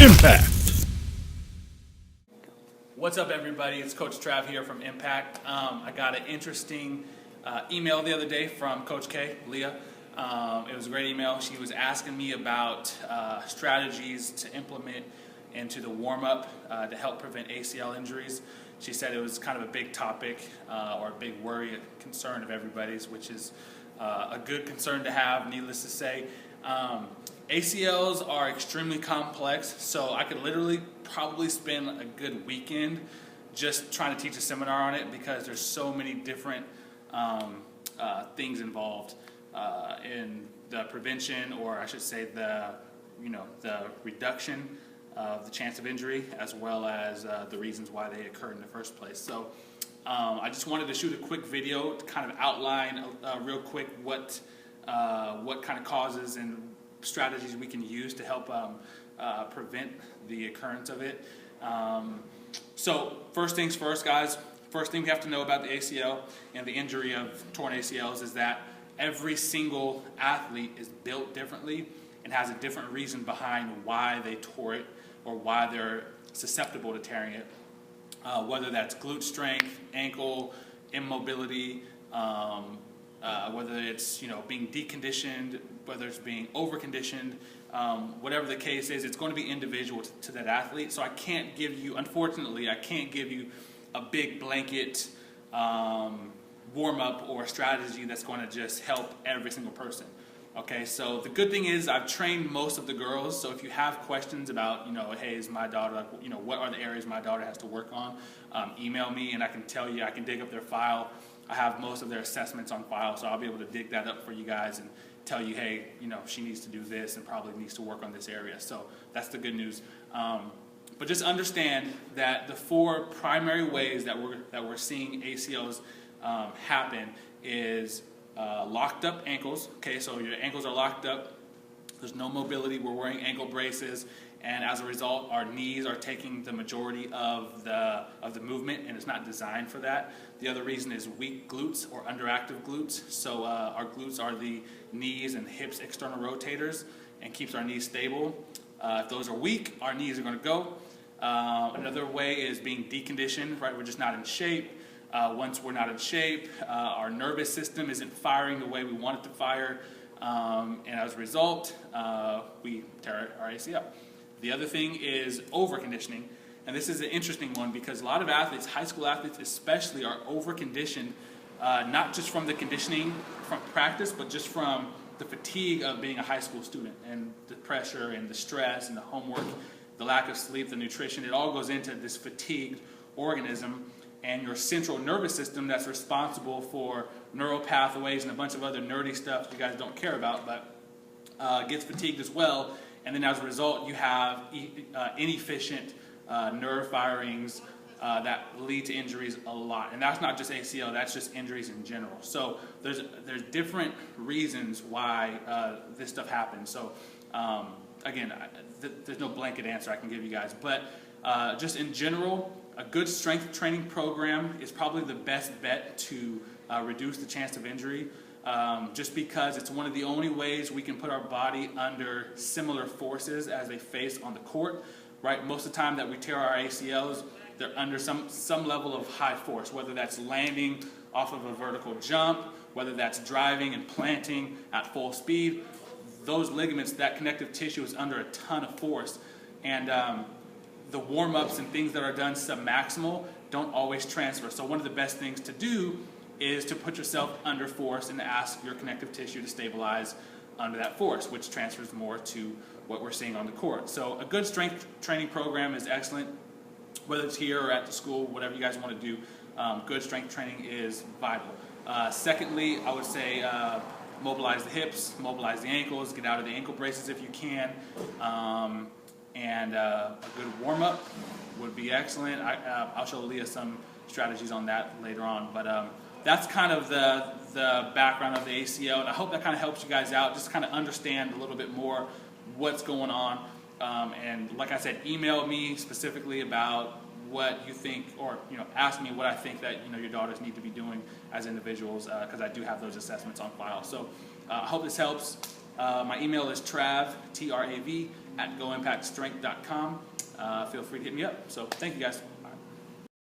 Impact. What's up, everybody? It's Coach Trav here from Impact. I got an interesting email the other day from Coach K, Leah. It was a great email. She was asking me about strategies to implement into the warm-up to help prevent ACL injuries. She said it was kind of a big topic or a big worry, a concern of everybody's, which is a good concern to have, needless to say. ACLs are extremely complex, so I could literally probably spend a good weekend just trying to teach a seminar on it because there's so many different things involved in the prevention, or I should say the reduction of the chance of injury, as well as the reasons why they occur in the first place. So I just wanted to shoot a quick video to kind of outline real quick what kind of causes and strategies we can use to help prevent the occurrence of it. So first things first, guys. First thing we have to know about the ACL and the injury of torn ACLs is that every single athlete is built differently and has a different reason behind why they tore it or why they're susceptible to tearing it. Whether that's glute strength, ankle immobility, whether it's being deconditioned, whether it's being overconditioned, whatever the case is, it's going to be individual to that athlete. So I can't give you, unfortunately, I can't give you a big blanket warm-up or strategy that's going to just help every single person. Okay, so the good thing is I've trained most of the girls, so if you have questions about, hey, is my daughter, what are the areas my daughter has to work on, email me and I can tell you, I can dig up their file. I have most of their assessments on file, so I'll be able to dig that up for you guys and tell you, hey, she needs to do this and probably needs to work on this area. So that's the good news. But just understand that the four primary ways that we're seeing ACLs happen is locked up ankles. Okay, so your ankles are locked up. There's no mobility. We're wearing ankle braces, and as a result, our knees are taking the majority of the movement, and it's not designed for that. The other reason is weak glutes or underactive glutes. So our glutes are the knees and hips external rotators and keeps our knees stable. If those are weak, our knees are going to go. Another way is being deconditioned, right? We're just not in shape. Once we're not in shape, our nervous system isn't firing the way we want it to fire, and as a result, we tear our ACL. The other thing is overconditioning, and this is an interesting one because a lot of athletes, high school athletes especially, are overconditioned, not just from the conditioning from practice, but just from the fatigue of being a high school student and the pressure and the stress and the homework, the lack of sleep, the nutrition. It all goes into this fatigued organism. And your central nervous system that's responsible for neural pathways and a bunch of other nerdy stuff you guys don't care about, but gets fatigued as well. And then as a result, you have inefficient nerve firings that lead to injuries a lot. And that's not just ACL, that's just injuries in general. So there's different reasons why this stuff happens. So again, there's no blanket answer I can give you guys. But just in general, a good strength training program is probably the best bet to reduce the chance of injury, just because it's one of the only ways we can put our body under similar forces as they face on the court. Right? Most of the time that we tear our ACLs, they're under some level of high force, whether that's landing off of a vertical jump, whether that's driving and planting at full speed. Those ligaments, that connective tissue is under a ton of force. And the warm-ups and things that are done submaximal don't always transfer. So one of the best things to do is to put yourself under force and ask your connective tissue to stabilize under that force, which transfers more to what we're seeing on the court. So a good strength training program is excellent, whether it's here or at the school, whatever you guys want to do. Good strength training is vital. Secondly, I would say mobilize the hips, mobilize the ankles, get out of the ankle braces if you can. And a good warm-up would be excellent. I'll show Leah some strategies on that later on. But that's kind of the background of the ACL. And I hope that kind of helps you guys out, just kind of understand a little bit more what's going on. And like I said, email me specifically about what you think, or ask me what I think that your daughters need to be doing as individuals, because I do have those assessments on file. So I hope this helps. My email is Trav, Trav, at goimpactstrength.com. Feel free to hit me up. So thank you guys.